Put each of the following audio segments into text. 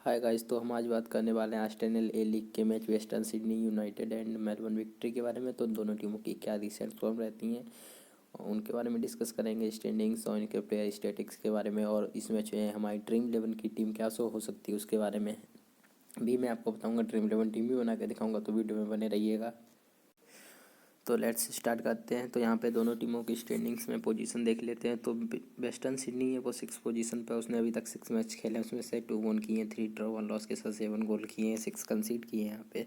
Hi guys, तो हम आज बात करने वाले हैं ऑस्ट्रेलियन ए लीग के match western Sydney United and Melbourne victory के बारे में। तो दोनों टीमों की क्या रिसेंट फॉर्म रहती हैं उनके बारे में डिस्कस करेंगे, स्टैंडिंग्स और इनके प्लेयर स्टैटिक्स के बारे में, और इस मैच में हमारी ड्रीम 11 की टीम क्या शो हो सकती है उसके बारे में भी मैं आपको बताऊंगा। ड्रीम 11 टीम भी बना के दिखाऊंगा, तो वीडियो में बने रहिएगा। तो लेट्स स्टार्ट करते हैं। तो यहाँ पे दोनों टीमों की स्टैंडिंग्स में पोजीशन देख लेते हैं। तो वेस्टर्न सिडनी है वो 6 पोजीशन पर, उसने अभी तक 6 मैच खेले हैं, उसमें से 2 वन किए हैं, 3 ड्रॉ 1 लॉस के साथ 7 गोल किए हैं, 6 कंसीड किए हैं यहाँ पे।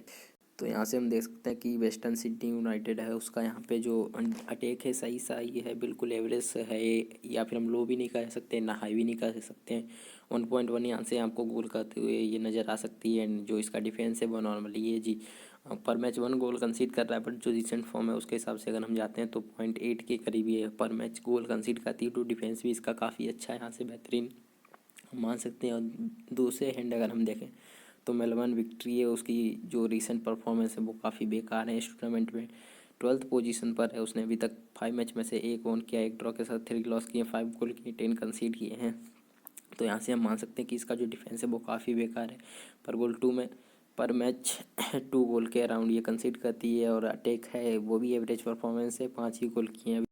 तो यहाँ से हम देख सकते हैं कि वेस्टर्न सिडनी यूनाइटेड है उसका यहाँ पे जो अटैक है सही सही है, बिल्कुल एवरेज है, या फिर हम लो भी नहीं कह सकते ना हाई भी नहीं कह सकते हैं। 1.1 यहाँ से आपको गोल करते हुए ये नज़र आ सकती है। एंड जो इसका डिफेंस है वो नॉर्मली ये जी पर मैच 1 गोल कंसीड कर रहा है, बट जो रिसेंट फॉर्म है उसके हिसाब से अगर हम जाते हैं तो 0.8 के करीब ये पर मैच गोल कंसीड करती है। तो डिफेंस भी इसका काफ़ी अच्छा है, यहाँ से बेहतरीन हम मान सकते हैं। और दूसरे हैंड अगर हम देखें तो मेलबर्न विक्ट्री है उसकी जो रिसेंट परफॉर्मेंस है वो काफ़ी बेकार है। इस टूर्नामेंट में 12th पोजीशन पर है, उसने अभी तक 5 मैच में से 1 वन किया, 1 ड्रॉ के साथ 3 लॉस किए, 5 गोल किए, 10 कंसीड किए हैं। तो यहाँ से हम मान सकते हैं कि इसका जो डिफेंस है वो काफ़ी बेकार है। पर गोल 2 में पर मैच 2 गोल के अराउंड ये कंसीड करती है, और अटैक है वो भी एवरेज परफॉर्मेंस है, 5 ही गोल किए हैं।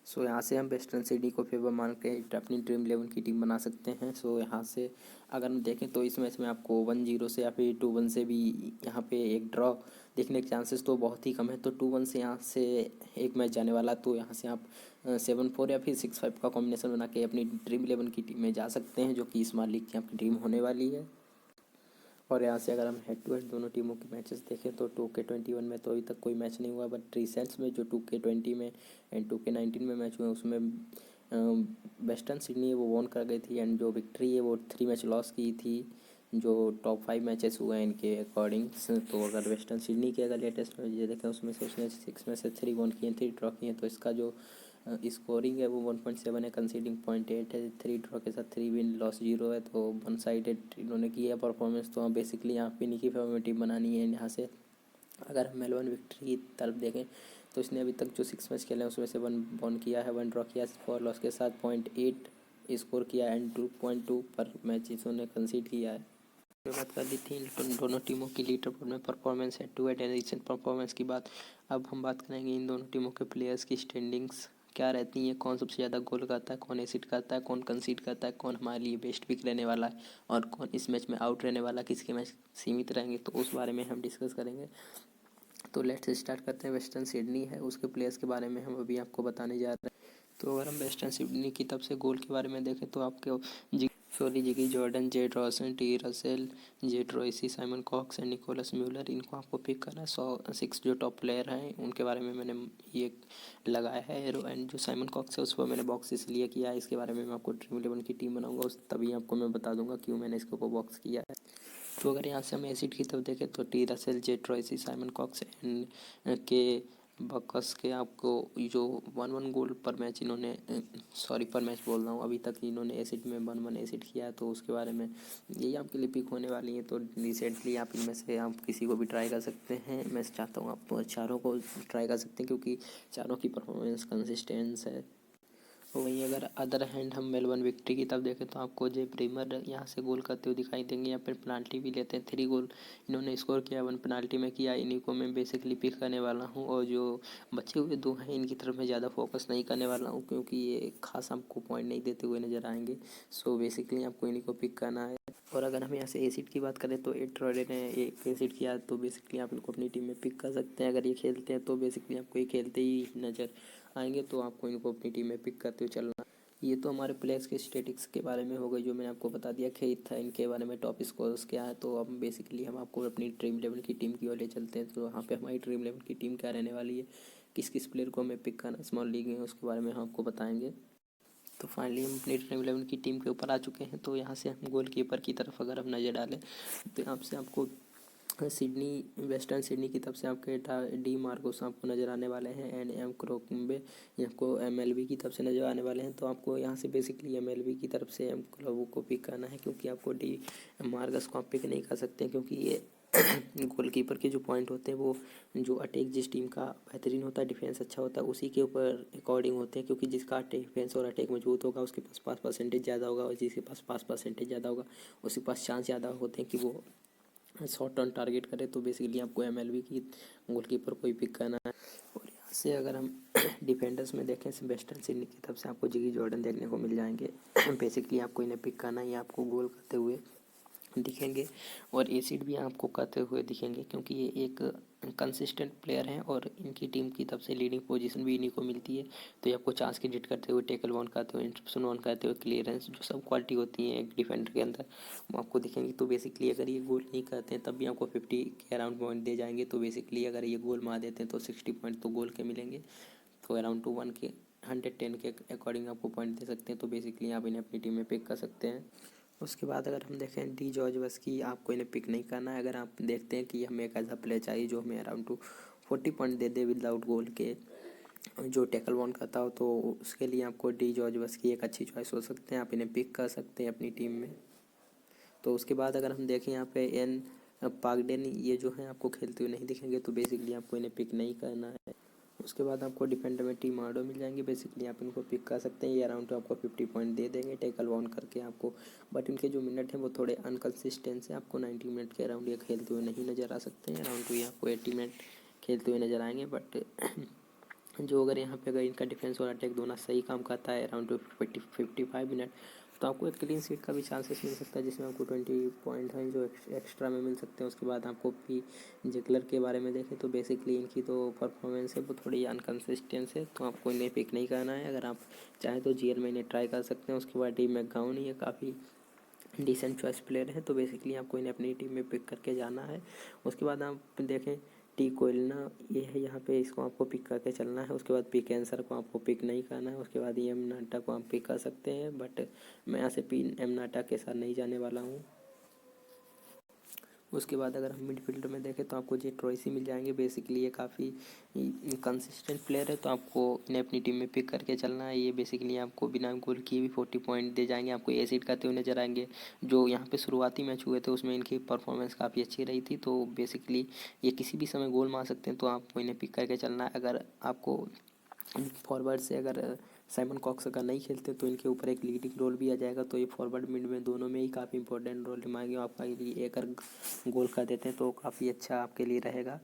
सो यहाँ से हम वेस्टर्न सिडनी को फेवर मान के अपनी ड्रीम 11 की टीम बना सकते हैं। सो यहाँ से अगर हम देखें तो इस मैच में आपको 1-0 से या फिर 2-1 से भी यहाँ पे एक ड्रॉ देखने के चांसेस तो बहुत ही कम है। तो 2-1 से यहाँ से एक मैच जाने वाला, तो यहाँ से आप 7-4 या फिर 6-5 का कॉम्बिनेशन बना के अपनी ड्रीम 11 की टीम में जा सकते हैं, जो कि इस बार लीग की आपकी टीम होने वाली है। और यहाँ से अगर हम हेड टू हेड दोनों टीमों के मैचेस देखें तो 2K21 में तो अभी तक कोई मैच नहीं हुआ, बट रिसेंट्स में जो 2K20 में एंड 2K19 में मैच हुए उसमें वेस्टर्न सिडनी है वो वॉन कर गई थी, एंड जो विक्ट्री है वो 3 मैच लॉस की थी। जो टॉप 5 मैचेस हुए हैं इनके अकॉर्डिंग, तो अगर वेस्टर्न सिडनी के अगर लेटेस्ट मैच ये देखें उसमें से उसने 6 में से 3 वॉन किए, 3 ड्रॉ किए हैं। तो इसका जो स्कोरिंग है वो 1.7 है, कंसीडिंग 0.8 है, 3 ड्रॉ के साथ 3 विन लॉस 0 है। तो 1 साइडेड इन्होंने किया परफॉर्मेंस। तो हम बेसिकली यहाँ पे इन्हीं की फेवर में टीम बनानी है। यहाँ से अगर हम मेलबर्न विक्ट्री की तरफ देखें तो इसने अभी तक जो 6 मैच खेले हैं उसमें से 1 वन किया है, 1 ड्रॉ किया, 4 लॉस के साथ 0.8 स्कोर किया एंड 2.2 पर मैच इन्होंने कंसीड किया है। बात कर दी थी इन दोनों टीमों की लीडर बोर्ड में performance head to head and recent performance की बात। अब हम बात करेंगे इन दोनों टीमों के प्लेयर्स की स्टैंडिंग्स क्या रहती है, कौन सबसे ज़्यादा गोल करता है, कौन एसिड करता है, कौन कंसीड करता है, कौन हमारे लिए बेस्ट पिक रहने वाला है, और कौन इस मैच में आउट रहने वाला, किसके मैच सीमित रहेंगे, तो उस बारे में हम डिस्कस करेंगे। तो लेट्स स्टार्ट करते हैं। वेस्टर्न सिडनी है उसके प्लेयर्स के बारे में हम अभी आपको बताने जा रहे हैं। तो अगर हम वेस्टर्न सिडनी की तरफ से गोल के बारे में देखें तो आपके Jiggy Jordan, Jade Rawson, T Russell, Jade Royce, Simon Cox and Nicholas Muller, इनको आपको पिक करना है। 6 जो टॉप प्लेयर हैं उनके बारे में मैंने ये लगाया है एरो। एंड जो साइमन कॉक्स है उसको मैंने बॉक्स इसलिए किया है, इसके बारे में मैं आपको ड्रीम 11 की टीम बनाऊंगा उस तभी आपको मैं बता दूंगा क्यों मैंने इसके ऊपर बॉक्स किया है। तो अगर यहाँ से हम एसिड की तरफ देखें तो T Russell, Jade Royce, Simon Cox and के बकस के आपको जो 1-1 गोल पर मैच इन्होंने सॉरी पर मैच बोल रहा हूँ, अभी तक इन्होंने एसिड में 1-1 एसिड किया है। तो उसके बारे में यही आपके लिए पिक होने वाली है। तो रिसेंटली आप इनमें से आप किसी को भी ट्राई कर सकते हैं। मैं चाहता हूँ आप तो चारों को ट्राई कर सकते हैं क्योंकि चारों की परफॉर्मेंस कंसिस्टेंस है। वहीं अगर अदर हैंड हम मेलबर्न विक्ट्री की तरफ देखें तो आपको जे प्रीमर यहाँ से गोल करते हुए दिखाई देंगे, या फिर पेनाल्टी भी लेते हैं। 3 गोल इन्होंने स्कोर किया, 1 पेनाल्टी में किया। इन्हीं को मैं बेसिकली पिक करने वाला हूँ, और जो बचे हुए 2 हैं इनकी तरफ मैं ज़्यादा फोकस नहीं करने वाला हूँ क्योंकि ये खास आपको पॉइंट नहीं देते हुए नजर आएंगे। सो बेसिकली आपको इन्हीं को पिक करना है। और अगर हम यहाँ से एसिड की बात करें तो एट रॉयडे ने एक एसिड किया, तो बेसिकली आप इनको अपनी टीम में पिक कर सकते हैं। अगर ये खेलते हैं तो बेसिकली आपको ये खेलते ही नज़र आएंगे, तो आपको इनको अपनी टीम में पिक करते हुए चलना। ये तो हमारे प्लेयर्स के स्टेटिक्स के बारे में हो गई, जो मैंने आपको बता दिया। खेत था इनके बारे में, टॉप स्कोर्स क्या है। तो अब बेसिकली हम आपको अपनी ड्रीम 11 की टीम की ओर ले चलते हैं। तो वहाँ पे हमारी ड्रीम 11 की टीम क्या रहने वाली है, किस किस प्लेयर को हमें पिक करना स्मॉल लीग में, उसके बारे में हम आपको बताएंगे। तो फाइनली हम अपनी ड्रीम 11 की टीम के ऊपर आ चुके हैं। तो यहाँ से हम गोल कीपर की तरफ अगर हम नज़र डालें तो यहाँ से आपको सिडनी वेस्टर्न सिडनी की तरफ से आपके डी मार्कोस आपको नज़र आने वाले हैं, एंड एम क्रोकम्बे आपको एमएलबी की तरफ से नज़र आने वाले हैं। तो आपको यहाँ से बेसिकली एमएलबी की तरफ से एम क्लोबो को पिक करना है, क्योंकि आपको डी मार्कस को आप पिक नहीं कर सकते क्योंकि ये गोलकीपर के जो पॉइंट होते हैं वो जो अटैक जिस टीम का बेहतरीन होता है, डिफेंस अच्छा होता है, उसी के ऊपर अकॉर्डिंग होते हैं, क्योंकि जिसका डिफेंस और अटैक मजबूत होगा उसके पास 5% ज़्यादा होगा, और जिसके पास 5% ज़्यादा होगा उसके पास चांस ज़्यादा होते हैं कि वो शॉर्ट ऑन टारगेट करे। तो बेसिकली आपको एमएलबी की गोलकीपर को ही पिक करना है। और यहाँ से अगर हम डिफेंडर्स में देखें, वेस्टर्न सिडनी की तरफ से आपको जिगी जॉर्डन देखने को मिल जाएंगे। बेसिकली आपको इन्हें पिक करना है, आपको गोल करते हुए दिखेंगे और एसिड भी आपको करते हुए दिखेंगे, क्योंकि ये एक कंसिस्टेंट प्लेयर हैं और इनकी टीम की तरफ से लीडिंग पोजीशन भी इन्हीं को मिलती है। तो ये आपको चांस क्रिएट करते हुए, टैकल वन करते हुए, इंटरप्शन वन करते हुए, क्लियरेंस, जो सब क्वालिटी होती है एक डिफेंडर के अंदर, वो आपको दिखेंगे। तो बेसिकली अगर ये गोल नहीं करते हैं तब भी आपको 50 के अराउंड पॉइंट दे जाएंगे। तो बेसिकली अगर ये गोल मार देते हैं तो 60 पॉइंट तो गोल के मिलेंगे। तो अराउंड 1 के 110 के अकॉर्डिंग आपको पॉइंट दे सकते हैं। तो बेसिकली आप इन्हें अपनी टीम में पिक कर सकते हैं। उसके बाद अगर हम देखें डी जॉर्ज बस की, आपको इन्हें पिक नहीं करना है। अगर आप देखते हैं कि हमें एक ऐसा प्लेयर चाहिए जो हमें अराउंड 40 पॉइंट दे दे विदाउट गोल के, जो टैकल वन करता हो, तो उसके लिए आपको डी जॉर्ज बस की एक अच्छी चॉइस हो सकते हैं। आप इन्हें पिक कर सकते हैं अपनी टीम में। तो उसके बाद अगर हम देखें यहाँ पे एन पागडेन, ये जो है आपको खेलते हुए नहीं दिखेंगे। तो बेसिकली आपको इन्हें पिक नहीं करना है। उसके बाद आपको डिफेंडर में टीम आर्डो मिल जाएंगे। बेसिकली आप इनको पिक कर सकते हैं। ये अराउंड तो आपको 50 पॉइंट दे देंगे टैकल वन करके आपको। बट इनके जो मिनट हैं वो थोड़े अनकंसिस्टेंट हैं। आपको 90 मिनट के अराउंड ये खेलते हुए नहीं नज़र आ सकते हैं। अराउंड तो ये आपको 80 मिनट खेलते हुए नज़र आएंगे। बट जो अगर यहाँ पे अगर इनका डिफेंस और अटैक दोनों सही काम करता है अराउंड 55 मिनट, तो आपको एक क्लीन शीट का भी चांसेस मिल सकता है, जिसमें आपको 20 पॉइंट हैं जो एक्स्ट्रा में मिल सकते हैं। उसके बाद आपको पी जेकलर के बारे में देखें तो बेसिकली इनकी तो परफॉर्मेंस है वो थोड़ी अनकंसिस्टेंट है। तो आपको इन्हें पिक नहीं करना है। अगर आप चाहें तो जीएल में इन्हें ट्राई कर सकते हैं। उसके बाद टीम में गाउन, ये काफ़ी डिसेंट चॉइस प्लेयर है। तो बेसिकली आपको इन्हें अपनी टीम में पिक करके जाना है। उसके बाद आप देखें टी कोयलना, ये है यहाँ पे, इसको आपको पिक करके चलना है। उसके बाद पी कैंसर को आपको पिक नहीं करना है। उसके बाद एम नाटा को आप पिक कर सकते हैं, बट मैं यहाँ से पी एम नाटा के साथ नहीं जाने वाला हूँ। उसके बाद अगर हम मिडफील्डर में देखें तो आपको जे ट्रॉयसी मिल जाएंगे। बेसिकली ये काफ़ी कंसिस्टेंट प्लेयर है, तो आपको इन्हें अपनी टीम में पिक करके चलना है। ये बेसिकली आपको बिना गोल किए भी 40 पॉइंट दे जाएंगे। आपको एसिड करते हुए नजर आएंगे। जो यहाँ पे शुरुआती मैच हुए थे उसमें इनकी परफॉर्मेंस काफ़ी अच्छी रही थी। तो बेसिकली ये किसी भी समय गोल मार सकते हैं। तो आपको इन्हें पिक करके चलना है। अगर आपको फॉरवर्ड से अगर साइमन कॉक्स अगर नहीं खेलते तो इनके ऊपर एक लीडिंग रोल भी आ जाएगा। तो ये फॉरवर्ड मिड में दोनों में ही काफ़ी इंपॉर्टेंट रोल निभाएंगे। आपका लिए एक अगर गोल कर देते हैं तो काफ़ी अच्छा आपके लिए रहेगा।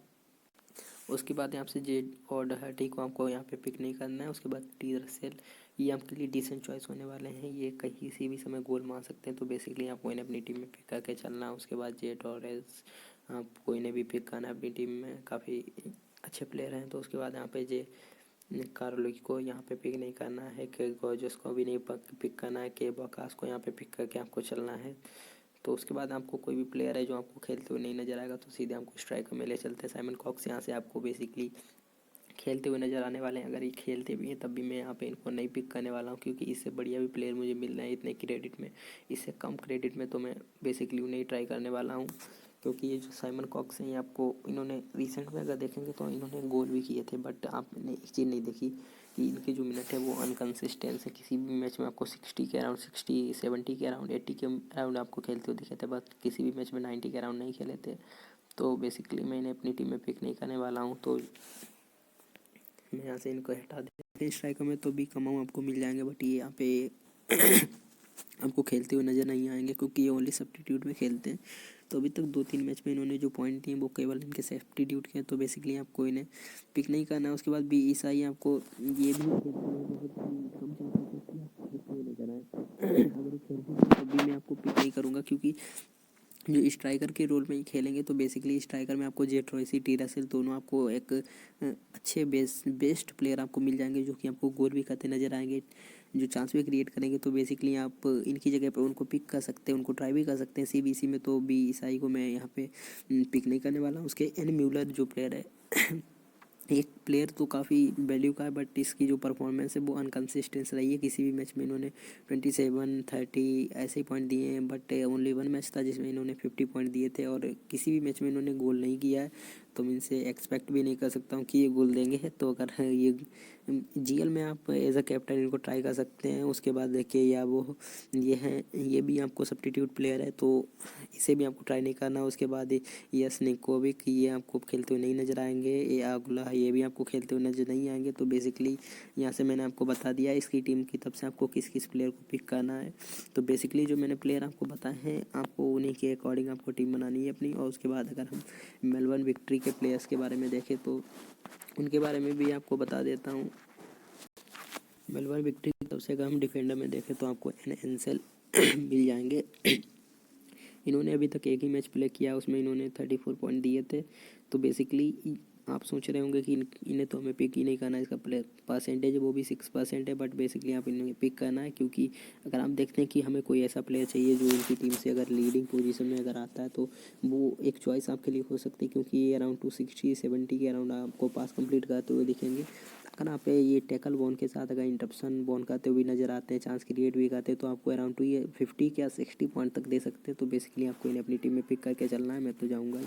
उसके बाद यहाँ से जे और डहर्टी को आपको यहाँ पे पिक नहीं करना है। उसके बाद टी रसेल, ये आपके लिए डिसेंट चॉइस होने वाले हैं। ये कहीं से भी समय गोल मार सकते हैं। तो बेसिकली आपको इन्हें अपनी टीम में पिक करके चलना है। उसके बाद जे टॉरेस, आपको इन्हें भी पिक करना है अपनी टीम में, काफ़ी अच्छे प्लेयर हैं। तो उसके बाद यहाँ पे जे कार्लोई को यहाँ पे पिक नहीं करना है। के गोजस को भी नहीं पिक करना है। के बकास को यहाँ पे पिक करके आपको चलना है। तो उसके बाद आपको कोई भी प्लेयर है जो आपको खेलते हुए नहीं नजर आएगा तो सीधे आपको स्ट्राइकर में ले चलते हैं। साइमन कॉक्स यहाँ से आपको बेसिकली खेलते हुए नजर आने वाले हैं। अगर ये खेलते भी हैं तब भी मैं यहाँ पे इनको नहीं पिक करने वाला हूँ, क्योंकि इससे बढ़िया भी प्लेयर मुझे मिल रहे हैं इतने क्रेडिट में। इससे कम क्रेडिट में तो मैं बेसिकली उन्हें ही ट्राई करने वाला हूँ। क्योंकि ये जो साइमन कॉक्स हैं ये आपको, इन्होंने रिसेंट में अगर देखेंगे तो इन्होंने गोल भी किए थे। बट आपने एक चीज़ नहीं देखी कि इनके जो मिनट है वो अनकंसिस्टेंस है। किसी भी मैच में आपको 60 के अराउंड, 60 70 के अराउंड, 80 के अराउंड आपको खेलते हुए दिखे थे, बट किसी भी मैच में 90 के अराउंड नहीं खेले थे। तो बेसिकली मैं इन्हें अपनी टीम में पिक नहीं करने वाला हूँ। तो मैं यहाँ से इनको हटा दें। स्ट्राइकर में तो भी कमाऊँ आपको मिल जाएंगे, बट ये यहाँ पे आपको खेलते हुए नज़र नहीं आएंगे, क्योंकि ये ओनली सब्स्टिट्यूट में खेलते हैं। तो अभी तक 2-3 मैच में इन्होंने जो पॉइंट दिए वो केवल इनके सब्स्टिट्यूट के हैं। तो बेसिकली आपको इन्हें पिक नहीं करना है। उसके बाद बी ईसाई, आपको ये भी खेलते हुए बहुत कम चांसेस है कि आप खेलते हुए नजर आए। अगर ये खेलते हैं तब भी मैं आपको पिक नहीं करूँगा, क्योंकि जो स्ट्राइकर के रोल में ही खेलेंगे। तो बेसिकली स्ट्राइकर में आपको जे ट्रॉयसी, टी रसेल, दोनों आपको एक अच्छे बेस्ट प्लेयर आपको मिल जाएंगे, जो कि आपको गोल भी करते नजर आएंगे, जो चांस भी क्रिएट करेंगे। तो बेसिकली आप इनकी जगह पे उनको पिक कर सकते हैं, उनको ट्राई भी कर सकते हैं सीबीसी में। तो बी ईसाई को मैं यहाँ पे पिक नहीं करने वाला हूँ। उसके एन म्यूलर जो प्लेयर है एक प्लेयर तो काफ़ी वैल्यू का है, बट इसकी जो परफॉर्मेंस है वो अनकंसिस्टेंट रही है। किसी भी मैच में इन्होंने 27 30 ऐसे ही पॉइंट दिए हैं, बट ओनली वन मैच था जिसमें इन्होंने 50 पॉइंट दिए थे और किसी भी मैच में इन्होंने गोल नहीं किया है। तो मैं इनसे एक्सपेक्ट भी नहीं कर सकता हूँ कि ये गोल देंगे। तो अगर ये जीएल में आप एज अ कैप्टन इनको ट्राई कर सकते हैं। उसके बाद देखिए या वो ये हैं, ये भी आपको सब्स्टिट्यूट प्लेयर है तो इसे भी आपको ट्राई नहीं करना। उसके बाद यस निकोविक, ये आपको खेलते हुए नहीं नज़र आएंगे। ये आगुला, ये भी आपको खेलते हुए नज़र नहीं आएंगे। तो बेसिकली यहाँ से मैंने आपको बता दिया इसकी टीम की तरफ से आपको किस किस प्लेयर को पिक करना है। तो बेसिकली जो मैंने प्लेयर आपको बताए हैं आपको उन्हीं के अकॉर्डिंग आपको टीम बनानी है अपनी। और उसके बाद अगर हम मेलबर्न विक्ट्री के प्लेयर्स के बारे में देखें तो उनके बारे में भी आपको बता देता हूँ। मेलबर्न विक्ट्री की तरफ से अगर हम डिफेंडर में देखें तो आपको एंसेल मिल जाएंगे। इन्होंने अभी तक एक ही मैच प्ले किया, उसमें इन्होंने 34 पॉइंट दिए थे। तो बेसिकली आप सोच रहे होंगे कि इन्हें तो हमें पिक ही नहीं करना है, इसका प्ले परसेंटेज वो भी 6% है, बट बेसिकली आप इन्हें पिक करना है क्योंकि अगर आप देखते हैं कि हमें कोई ऐसा प्लेयर चाहिए जो इनकी टीम से अगर लीडिंग पोजीशन में अगर आता है तो वो एक चॉइस आपके लिए हो सकती है, क्योंकि ये अराउंड 260-70 के अराउंड आपको पास कंप्लीट करते हुए दिखेंगे। अगर आप ये टैकल बॉन के साथ अगर इंटरप्शन बॉन करते हुए नजर आते हैं, चांस क्रिएट भी करते हैं, तो आपको अराउंड 50 या 60 पॉइंट तक दे सकते हैं। तो बेसिकली आपको इन्हें अपनी टीम में पिक करके चलना है, मैं तो जाऊँगा ही।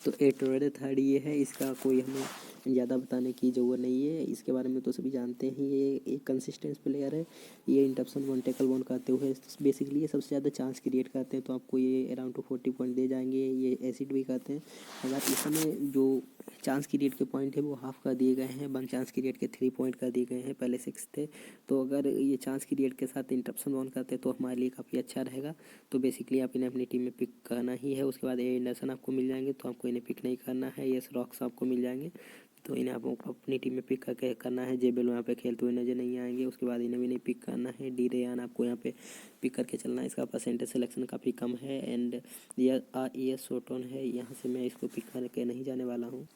तो एटोरे थर्ड ये है, इसका कोई हमें ज़्यादा बताने की ज़रूरत नहीं है, इसके बारे में तो सभी जानते हैं। ये एक कंसिस्टेंस प्लेयर है, ये इंटरप्शन वन टैकल वन करते हुए बेसिकली ये सबसे ज़्यादा चांस क्रिएट करते हैं। तो आपको ये अराउंड 40 पॉइंट दे जाएंगे। ये एसिड भी करते हैं। अगर इसमें जो चांस क्रिएट के पॉइंट है वो हाफ कर दिए गए हैं, वन चांस क्रिएट के 3 पॉइंट कर दिए गए हैं, पहले 6 थे। तो अगर ये चांस क्रिएट के साथ इंटरप्शन वन करते हैं तो हमारे लिए काफ़ी अच्छा रहेगा। तो बेसिकली आप इन्हें अपनी टीम में पिक करना ही है। उसके बाद ए एंडरसन आपको मिल जाएंगे तो आपको इन्हें पिक नहीं करना है। ये रॉक्स आपको मिल जाएंगे तो इन्हें आपको अपनी टीम में पिक करके करना है। जेबेल यहाँ पे खेलते हुए नजर नहीं आएंगे। उसके बाद इन्हें भी नहीं पिक करना है। डी रेयान आपको यहाँ पे पिक करके चलना है, इसका परसेंटेज सिलेक्शन काफ़ी कम है। एंड ये सोटोन है, यहाँ से मैं इसको पिक करके नहीं जाने वाला हूँ।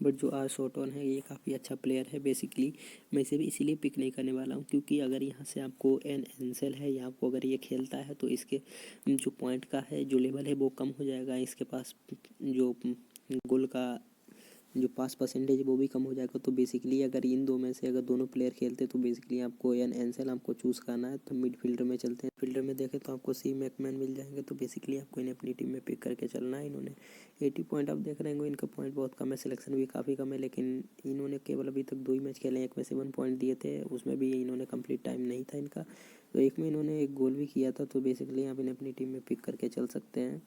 बट जो सोटोन है ये काफ़ी अच्छा प्लेयर है। बेसिकली मैं इसे भी इसीलिए पिक नहीं करने वाला हूँ क्योंकि अगर यहाँ से आपको एंसेल है या आपको अगर ये खेलता है तो इसके जो पॉइंट का है जो लेवल है वो कम हो जाएगा। इसके पास जो गोल का जो पास परसेंटेज है वो भी कम हो जाएगा। तो बेसिकली अगर इन दो में से अगर दोनों प्लेयर खेलते तो बेसिकली आपको एंसेल आपको चूज़ करना है। तो मिड फील्डर में चलते हैं। फील्डर में देखें तो आपको सी मैकमैन मिल जाएंगे। तो बेसिकली आपको इन्हें अपनी टीम में पिक करके चलना है। इन्होंने 80 पॉइंट आप देख रहे होंगे, इनका पॉइंट बहुत कम है, सिलेक्शन भी काफ़ी कम है, लेकिन इन्होंने केवल अभी तक 2 ही मैच खेले हैं। एक में से 1 पॉइंट दिए थे, उसमें भी इन्होंने कंप्लीट टाइम नहीं था इनका। तो एक में इन्होंने एक गोल भी किया था। तो बेसिकली आप इन्हें अपनी टीम में पिक करके चल सकते हैं।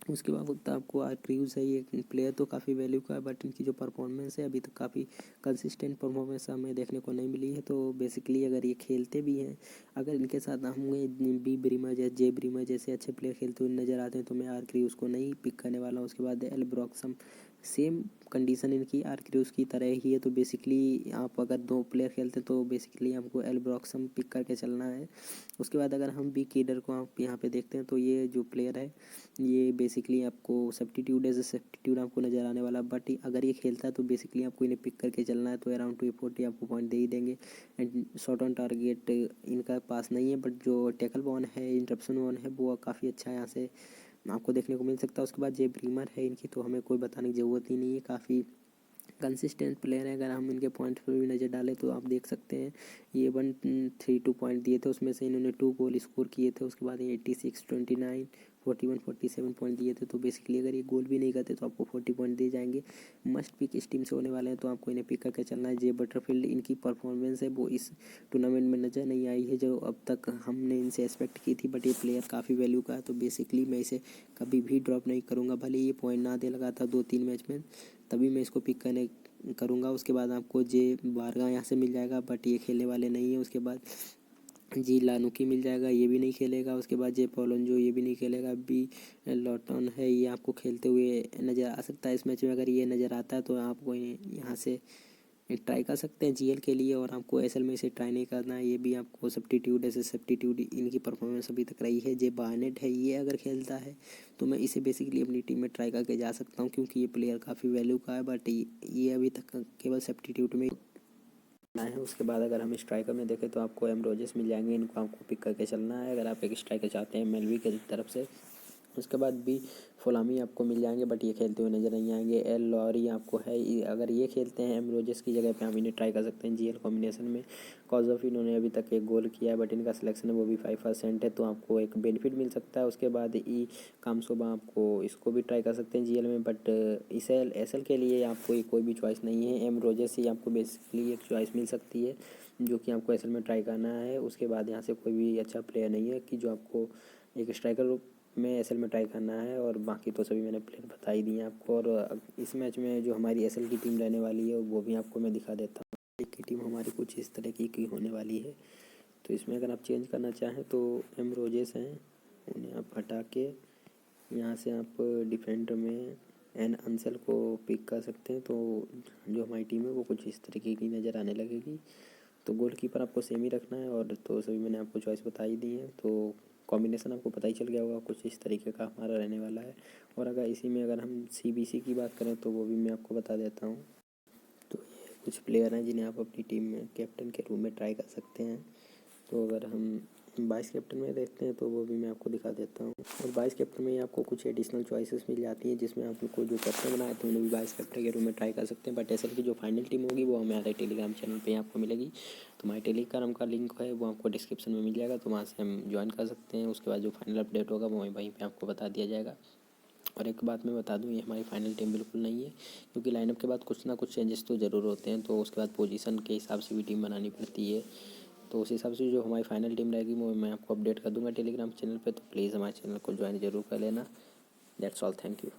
उसके बाद आपको आर्क्रीव्स है, ये प्लेयर तो काफ़ी वैल्यू का है, बट इनकी जो परफॉर्मेंस है अभी तक काफ़ी कंसिस्टेंट परफॉर्मेंस हमें देखने को नहीं मिली है। तो बेसिकली अगर ये खेलते भी हैं, अगर इनके साथ हमें बी ब्रीमर जैसे जे ब्रीमर जैसे अच्छे प्लेयर खेलते हुए नजर आते हैं तो मैं आर्क्रीव्स को नहीं पिक करने वाला हूँ। उसके बाद एल ब्रॉक्सम, सेम कंडीशन इनकी आर्क्रीव्स की तरह ही है। तो बेसिकली आप अगर 2 प्लेयर खेलते हैं तो बेसिकली आपको एल ब्रॉक्सम पिक करके चलना है। उसके बाद अगर हम बी कीडर को आप यहाँ पे देखते हैं तो ये जो प्लेयर है ये बेसिकली आपको सब्स्टिट्यूट एज ए सब्स्टिट्यूट आपको नज़र आने वाला, बट अगर ये खेलता है तो बेसिकली आपको इन्हें पिक करके चलना है। तो अराउंड 240 आपको पॉइंट दे ही देंगे। एंड शॉट ऑन टारगेट इनका पास नहीं है, बट जो टैकल बॉन है, इंटरप्शन बॉन है, वो काफ़ी अच्छा है, यहाँ से आपको देखने को मिल सकता है। उसके बाद जे ब्रीमर है, इनकी तो हमें कोई बताने की ज़रूरत ही नहीं है, काफ़ी कंसिस्टेंट प्लेयर है। अगर हम इनके पॉइंट पर भी नज़र डालें तो आप देख सकते हैं ये 132 पॉइंट दिए थे, उसमें से इन्होंने 2 गोल स्कोर किए थे। उसके बाद ये 86 29 41 47 पॉइंट दिए थे। तो बेसिकली अगर ये गोल भी नहीं करते तो आपको 40 पॉइंट दे जाएंगे। मस्ट पिक इस टीम से होने वाले हैं तो आपको इन्हें पिक करके चलना है। जे बटरफील्ड, इनकी परफॉर्मेंस है वो इस टूर्नामेंट में नज़र नहीं आई है जो अब तक हमने इनसे एक्सपेक्ट की थी, बट ये प्लेयर काफ़ी वैल्यू का है। तो बेसिकली मैं इसे कभी भी ड्रॉप नहीं करूँगा, भले ये पॉइंट ना दे लगातार 2-3 मैच में, तभी मैं इसको पिक करने करूँगा। उसके बाद आपको जे बारगा यहाँ से मिल जाएगा, बट ये खेलने वाले नहीं है। उसके बाद जी लानुकी मिल जाएगा, ये भी नहीं खेलेगा। उसके बाद जे पोलोंजो, ये भी नहीं खेलेगा। बी लॉटन है, ये आपको खेलते हुए नज़र आ सकता है इस मैच में। अगर ये नज़र आता है तो आपको यहाँ से ट्राई कर सकते हैं जीएल के लिए, और आपको एसएल में इसे ट्राई नहीं करना है। ये भी आपको सब्स्टिट्यूट ऐसे सब्स्टिट्यूट इनकी परफॉर्मेंस अभी तक रही है। जे बार्नेट है, ये अगर खेलता है तो मैं इसे बेसिकली अपनी टीम में ट्राई करके जा सकता हूँ क्योंकि ये प्लेयर काफ़ी वैल्यू का है, बट ये अभी तक केवल सब्स्टिट्यूट में है। उसके बाद अगर हम स्ट्राइकर में देखें तो आपको एम रोजेस मिल जाएंगे, इनको आपको पिक करके चलना है अगर आप एक स्ट्राइकर चाहते हैं एमएलबी की तरफ से। उसके बाद भी फुलामी आपको मिल जाएंगे, बट ये खेलते हुए नज़र नहीं आएंगे। एल लॉरी आपको है, अगर ये खेलते हैं एम रोजेस की जगह पे हम इन्हें ट्राई कर सकते हैं जीएल कॉम्बिनेशन में। कॉज ऑफ इन्होंने अभी तक एक गोल किया है, बट इनका सिलेक्शन है वो भी 5% है, तो आपको एक बेनिफिट मिल सकता है। उसके बाद ई कामसोबा आपको इसको भी ट्राई कर सकते हैं जीएल में, बट इस एस एल के लिए आपको कोई भी चॉइस नहीं है। एम रोजेस ही आपको बेसिकली एक चॉइस मिल सकती है जो कि आपको एस एल में ट्राई करना है। उसके बाद यहाँ से कोई भी अच्छा प्लेयर नहीं है कि जो आपको एक स्ट्राइकर में एसएल में ट्राई करना है, और बाकी तो सभी मैंने प्लेयर बता ही दिए आपको। और इस मैच में जो हमारी एसएल की टीम रहने वाली है वो भी आपको मैं दिखा देता हूँ। लीग की टीम हमारी कुछ इस तरह की होने वाली है। तो इसमें अगर आप चेंज करना चाहें तो एम रोजेस हैं, उन्हें आप हटा के यहाँ से आप डिफेंडर में एन अंसल को पिक कर सकते हैं। तो जो हमारी टीम है वो कुछ इस तरीके की नज़र आने लगेगी। तो गोलकीपर आपको सेम ही रखना है, और तो सभी मैंने आपको चॉइस बता ही दी है। तो कॉम्बिनेशन आपको पता ही चल गया होगा कुछ इस तरीके का हमारा रहने वाला है। और अगर इसी में अगर हम सीबीसी की बात करें तो वो भी मैं आपको बता देता हूँ। तो ये कुछ प्लेयर हैं जिन्हें आप अपनी टीम में कैप्टन के रूप में ट्राई कर सकते हैं। तो अगर हम वाइस कैप्टन में देखते हैं तो वो भी मैं आपको दिखा देता हूँ। और वाइस कैप्टन में आपको कुछ एडिशनल चॉइसेस मिल जाती हैं, जिसमें आपको जो कैप्टन बनाए थे उन्हें भी वाइस कैप्टन के रूप में ट्राई कर सकते हैं। बट एसएल की जो फाइनल टीम होगी वो हमारे टेलीग्राम चैनल पे आपको मिलेगी। तो हमारे टेलीग्राम का लिंक है वो आपको डिस्क्रिप्शन में मिल जाएगा, तो वहाँ से हम ज्वाइन कर सकते हैं। उसके बाद जो फाइनल अपडेट होगा वो वहीं पर आपको बता दिया जाएगा। और एक बात मैं बता दूं, ये हमारी फाइनल टीम बिल्कुल नहीं है, क्योंकि लाइनअप के बाद कुछ ना कुछ चेंजेस तो ज़रूर होते हैं। तो उसके बाद पोजीशन के हिसाब से भी टीम बनानी पड़ती है। तो उस हिसाब से जो हमारी फाइनल टीम रहेगी वो मैं आपको अपडेट कर दूंगा टेलीग्राम चैनल पे। तो प्लीज़ हमारे चैनल को ज्वाइन ज़रूर कर लेना। That's all, thank you.